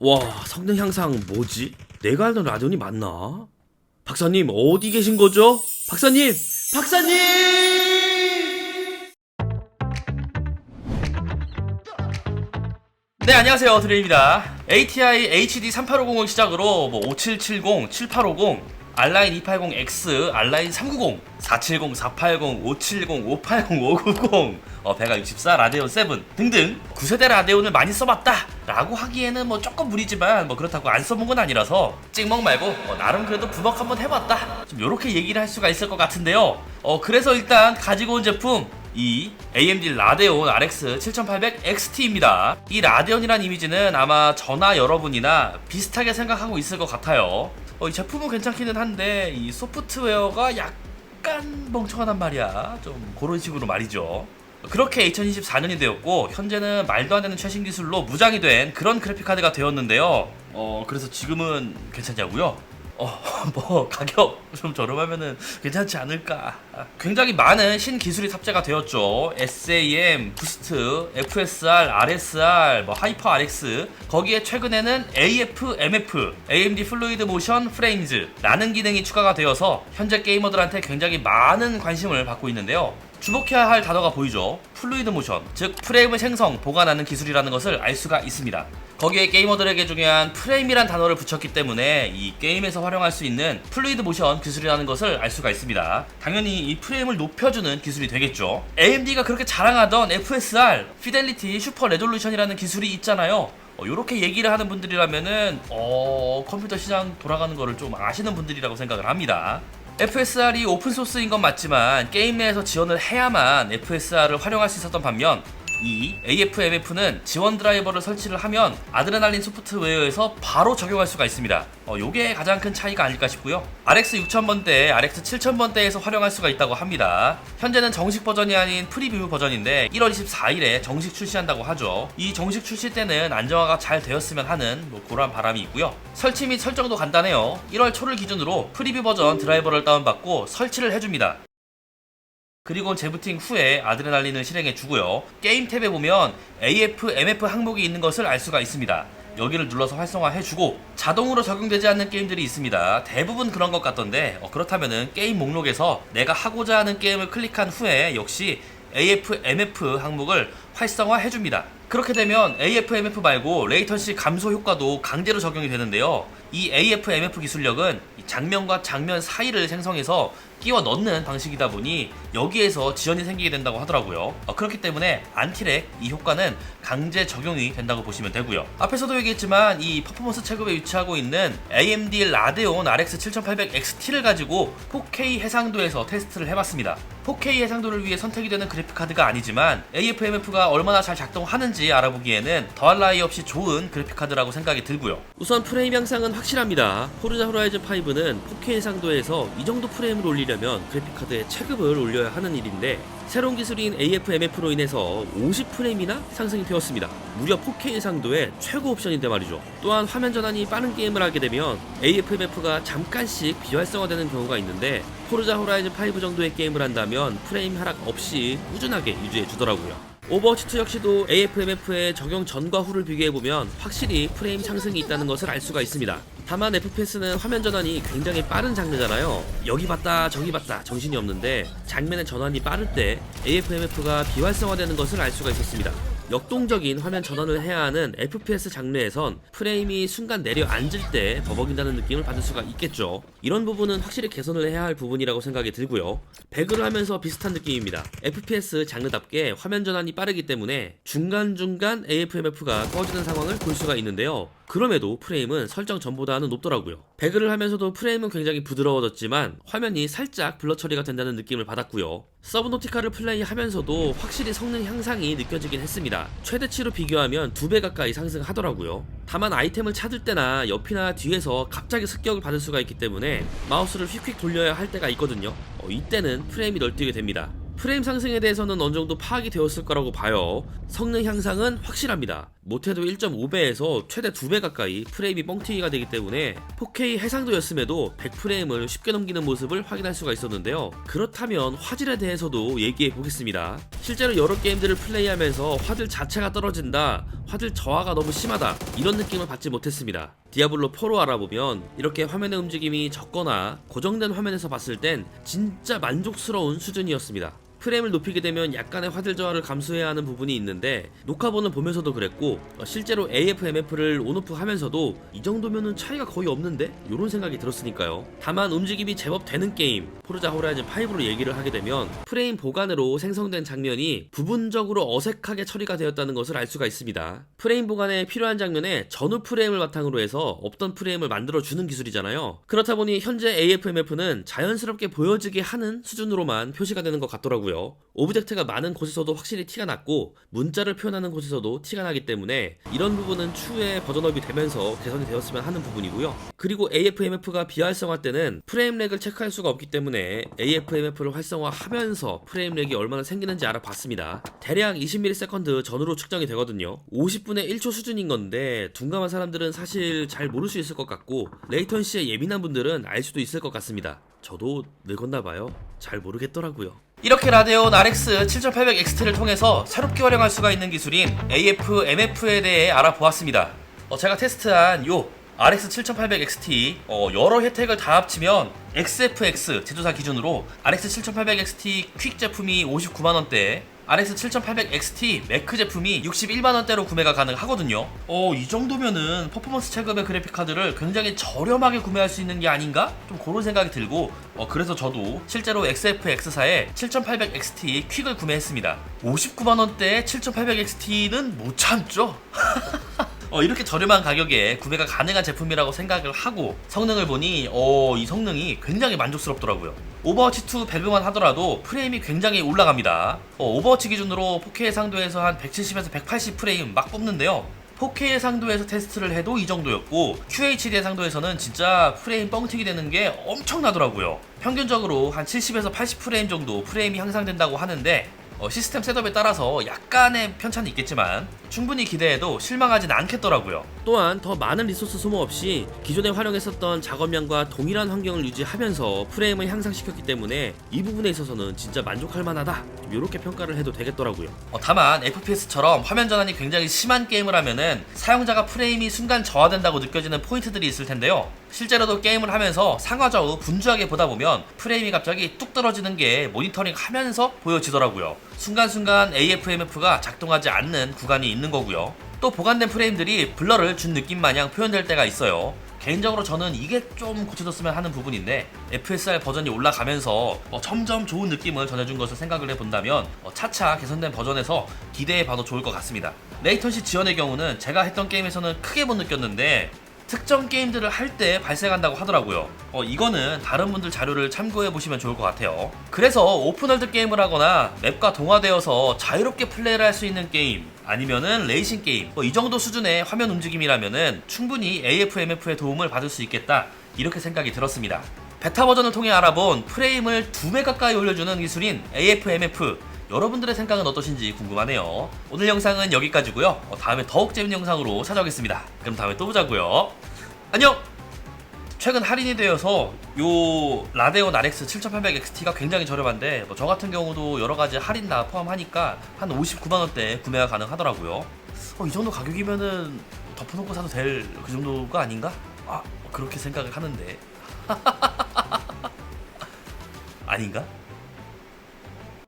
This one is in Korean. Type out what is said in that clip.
와, 성능 향상 뭐지? 내가 알던 라데온이 맞나? 박사님, 어디 계신 거죠? 박사님! 박사님! 네, 안녕하세요. 드레입니다. ATI HD 3850을 시작으로 5770, 7850, 알라인 280X, 알라인 390, 470, 480, 570, 580, 590, 베가 64, 라데온 7 등등 9세대 라데온을 많이 써봤다 라고 하기에는 조금 무리지만 그렇다고 안 써본 건 아니라서 찍먹 말고 나름 그래도 부먹 한번 해봤다, 좀 요렇게 얘기를 할 수가 있을 것 같은데요. 그래서 일단 가지고 온 제품, 이 AMD 라데온 RX 7800 XT입니다. 이 라데온이란 이미지는 아마 저나 여러분이나 비슷하게 생각하고 있을 것 같아요. 이 제품은 괜찮기는 한데 이 소프트웨어가 약간 멍청하단 말이야. 좀 그런 식으로 말이죠. 그렇게 2024년이 되었고 현재는 말도 안 되는 최신 기술로 무장이 된 그런 그래픽카드가 되었는데요. 그래서 지금은 괜찮냐고요? 가격 좀 저렴하면은 괜찮지 않을까. 굉장히 많은 신기술이 탑재가 되었죠. SAM, 부스트, FSR, RSR, 하이퍼 RX, 거기에 최근에는 AF, MF, AMD 플루이드 모션 프레임즈 라는 기능이 추가가 되어서 현재 게이머들한테 굉장히 많은 관심을 받고 있는데요. 주목해야 할 단어가 보이죠. 플루이드 모션, 즉 프레임을 생성, 보관하는 기술이라는 것을 알 수가 있습니다. 거기에 게이머들에게 중요한 프레임이란 단어를 붙였기 때문에 이 게임에서 활용할 수 있는 플루이드 모션 기술이라는 것을 알 수가 있습니다. 당연히 이 프레임을 높여주는 기술이 되겠죠. AMD가 그렇게 자랑하던 FSR, 피델리티 슈퍼 레졸루션이라는 기술이 있잖아요. 요렇게 얘기를 하는 분들이라면은 컴퓨터 시장 돌아가는 거를 좀 아시는 분들이라고 생각을 합니다. FSR이 오픈소스인 건 맞지만 게임 내에서 지원을 해야만 FSR을 활용할 수 있었던 반면 이 AF/MF는 지원 드라이버를 설치를 하면 아드레날린 소프트웨어에서 바로 적용할 수가 있습니다. 요게 가장 큰 차이가 아닐까 싶고요. RX 6000번대, RX 7000번대에서 활용할 수가 있다고 합니다. 현재는 정식 버전이 아닌 프리뷰 버전인데 1월 24일에 정식 출시한다고 하죠. 이 정식 출시 때는 안정화가 잘 되었으면 하는 그런 바람이 있고요. 설치 및 설정도 간단해요. 1월 초를 기준으로 프리뷰 버전 드라이버를 다운받고 설치를 해줍니다. 그리고 재부팅 후에 아드레날린을 실행해 주고요. 게임 탭에 보면 AF, MF 항목이 있는 것을 알 수가 있습니다. 여기를 눌러서 활성화해 주고 자동으로 적용되지 않는 게임들이 있습니다. 대부분 그런 것 같던데 그렇다면은 게임 목록에서 내가 하고자 하는 게임을 클릭한 후에 역시 AF, MF 항목을 활성화해 줍니다. 그렇게 되면 AF, MF 말고 레이턴시 감소 효과도 강제로 적용이 되는데요. 이 AF, MF 기술력은 장면과 장면 사이를 생성해서 끼워 넣는 방식이다 보니 여기에서 지연이 생기게 된다고 하더라고요. 그렇기 때문에 안티렉 이 효과는 강제 적용이 된다고 보시면 되고요. 앞에서도 얘기했지만 이 퍼포먼스 체급에 위치하고 있는 AMD 라데온 RX 7800 XT를 가지고 4K 해상도에서 테스트를 해봤습니다. 4K 해상도를 위해 선택이 되는 그래픽카드가 아니지만 AF/MF가 얼마나 잘 작동하는지 알아보기에는 더할 나위 없이 좋은 그래픽카드라고 생각이 들고요. 우선 프레임 향상은 확실합니다. 포르자 호라이즌 5는 4K 해상도에서 이 정도 프레임을 올리려면 그래픽카드의 체급을 올려야 하는 일인데 새로운 기술인 AF/MF로 인해서 50프레임이나 상승이 되었습니다. 무려 4K 해상도의 최고 옵션인데 말이죠. 또한 화면 전환이 빠른 게임을 하게 되면 AF/MF가 잠깐씩 비활성화되는 경우가 있는데 포르자 호라이즌 5 정도의 게임을 한다면 프레임 하락 없이 꾸준하게 유지해 주더라고요. 오버워치2 역시도 AF/MF의 적용 전과 후를 비교해보면 확실히 프레임 상승이 있다는 것을 알 수가 있습니다. 다만 FPS는 화면 전환이 굉장히 빠른 장르잖아요. 여기 봤다 저기 봤다 정신이 없는데 장면의 전환이 빠를 때 AF/MF가 비활성화되는 것을 알 수가 있었습니다. 역동적인 화면 전환을 해야 하는 FPS 장르에선 프레임이 순간 내려앉을 때 버벅인다는 느낌을 받을 수가 있겠죠. 이런 부분은 확실히 개선을 해야 할 부분이라고 생각이 들고요. 배그를 하면서 비슷한 느낌입니다. FPS 장르답게 화면 전환이 빠르기 때문에 중간중간 AF/MF가 꺼지는 상황을 볼 수가 있는데요. 그럼에도 프레임은 설정 전보다는 높더라고요. 배그를 하면서도 프레임은 굉장히 부드러워졌지만 화면이 살짝 블러 처리가 된다는 느낌을 받았고요. 서브노티카를 플레이하면서도 확실히 성능 향상이 느껴지긴 했습니다. 최대치로 비교하면 2배 가까이 상승하더라고요. 다만 아이템을 찾을 때나 옆이나 뒤에서 갑자기 습격을 받을 수가 있기 때문에 마우스를 휙휙 돌려야 할 때가 있거든요. 이때는 프레임이 널뛰게 됩니다. 프레임 상승에 대해서는 어느 정도 파악이 되었을 거라고 봐요. 성능 향상은 확실합니다. 못해도 1.5배에서 최대 2배 가까이 프레임이 뻥튀기가 되기 때문에 4K 해상도였음에도 100프레임을 쉽게 넘기는 모습을 확인할 수가 있었는데요. 그렇다면 화질에 대해서도 얘기해 보겠습니다. 실제로 여러 게임들을 플레이하면서 화질 자체가 떨어진다, 화질 저하가 너무 심하다, 이런 느낌을 받지 못했습니다. 디아블로 4로 알아보면 이렇게 화면의 움직임이 적거나 고정된 화면에서 봤을 땐 진짜 만족스러운 수준이었습니다. 프레임을 높이게 되면 약간의 화질 저하를 감수해야 하는 부분이 있는데 녹화본을 보면서도 그랬고 실제로 AF/MF를 온오프 하면서도 이 정도면은 차이가 거의 없는데? 이런 생각이 들었으니까요. 다만 움직임이 제법 되는 게임 포르자 호라이즌 5로 얘기를 하게 되면 프레임 보관으로 생성된 장면이 부분적으로 어색하게 처리가 되었다는 것을 알 수가 있습니다. 프레임 보관에 필요한 장면에 전후 프레임을 바탕으로 해서 없던 프레임을 만들어주는 기술이잖아요. 그렇다 보니 현재 AF/MF는 자연스럽게 보여지게 하는 수준으로만 표시가 되는 것 같더라고요. 오브젝트가 많은 곳에서도 확실히 티가 났고 문자를 표현하는 곳에서도 티가 나기 때문에 이런 부분은 추후에 버전업이 되면서 개선이 되었으면 하는 부분이고요. 그리고 AF/MF가 비활성화 때는 프레임 렉을 체크할 수가 없기 때문에 AF/MF를 활성화하면서 프레임 렉이 얼마나 생기는지 알아봤습니다. 대략 20ms 전후로 측정이 되거든요. 50분의 1초 수준인 건데 둔감한 사람들은 사실 잘 모를 수 있을 것 같고 레이턴시에 예민한 분들은 알 수도 있을 것 같습니다. 저도 늙었나봐요. 잘 모르겠더라고요. 이렇게 라데온 RX 7800XT를 통해서 새롭게 활용할 수가 있는 기술인 AF/MF에 대해 알아보았습니다. 제가 테스트한 요 RX 7800XT 여러 혜택을 다 합치면 XFX 제조사 기준으로 RX 7800XT 퀵 제품이 59만원대, RX 7800XT 매크 제품이 61만원대로 구매가 가능하거든요. 이 정도면은 퍼포먼스 체급의 그래픽카드를 굉장히 저렴하게 구매할 수 있는 게 아닌가? 좀 그런 생각이 들고 그래서 저도 실제로 XFX사의 7800XT 퀵을 구매했습니다. 59만원대의 7800XT는 못 참죠? 이렇게 저렴한 가격에 구매가 가능한 제품이라고 생각을 하고 성능을 보니 이 성능이 굉장히 만족스럽더라고요. 오버워치2 배그만 하더라도 프레임이 굉장히 올라갑니다. 오버워치 기준으로 4K 상도에서 한 170에서 180 프레임 막 뽑는데요. 4K 상도에서 테스트를 해도 이 정도였고 QHD 상도에서는 진짜 프레임 뻥튀기 되는 게 엄청나더라고요. 평균적으로 한 70에서 80 프레임 정도 프레임이 향상된다고 하는데 시스템 셋업에 따라서 약간의 편차는 있겠지만 충분히 기대해도 실망하진 않겠더라고요. 또한 더 많은 리소스 소모 없이 기존에 활용했었던 작업량과 동일한 환경을 유지하면서 프레임을 향상시켰기 때문에 이 부분에 있어서는 진짜 만족할 만하다, 이렇게 평가를 해도 되겠더라고요. 다만 FPS처럼 화면 전환이 굉장히 심한 게임을 하면은 사용자가 프레임이 순간 저하된다고 느껴지는 포인트들이 있을 텐데요. 실제로도 게임을 하면서 상하좌우 분주하게 보다 보면 프레임이 갑자기 뚝 떨어지는 게 모니터링 하면서 보여지더라고요. 순간순간 AF/MF가 작동하지 않는 구간이 있는 거고요. 또 보관된 프레임들이 블러를 준 느낌 마냥 표현될 때가 있어요. 개인적으로 저는 이게 좀 고쳐졌으면 하는 부분인데 FSR 버전이 올라가면서 점점 좋은 느낌을 전해준 것을 생각을 해본다면 차차 개선된 버전에서 기대해봐도 좋을 것 같습니다. 레이턴시 지원의 경우는 제가 했던 게임에서는 크게 못 느꼈는데 특정 게임들을 할 때 발생한다고 하더라고요. 이거는 다른 분들 자료를 참고해 보시면 좋을 것 같아요. 그래서 오픈월드 게임을 하거나 맵과 동화되어서 자유롭게 플레이를 할 수 있는 게임, 아니면은 레이싱 게임, 이 정도 수준의 화면 움직임이라면은 충분히 AF/MF의 도움을 받을 수 있겠다, 이렇게 생각이 들었습니다. 베타 버전을 통해 알아본 프레임을 2배 가까이 올려주는 기술인 AF/MF, 여러분들의 생각은 어떠신지 궁금하네요. 오늘 영상은 여기까지고요. 다음에 더욱 재밌는 영상으로 찾아오겠습니다. 그럼 다음에 또 보자고요. 안녕! 최근 할인이 되어서 요 라데온 RX 7800XT가 굉장히 저렴한데 저 같은 경우도 여러가지 할인 다 포함하니까 한 59만원대 구매가 가능하더라고요. 이 정도 가격이면은 덮어놓고 사도 될 그 정도가 아닌가? 그렇게 생각을 하는데 아닌가?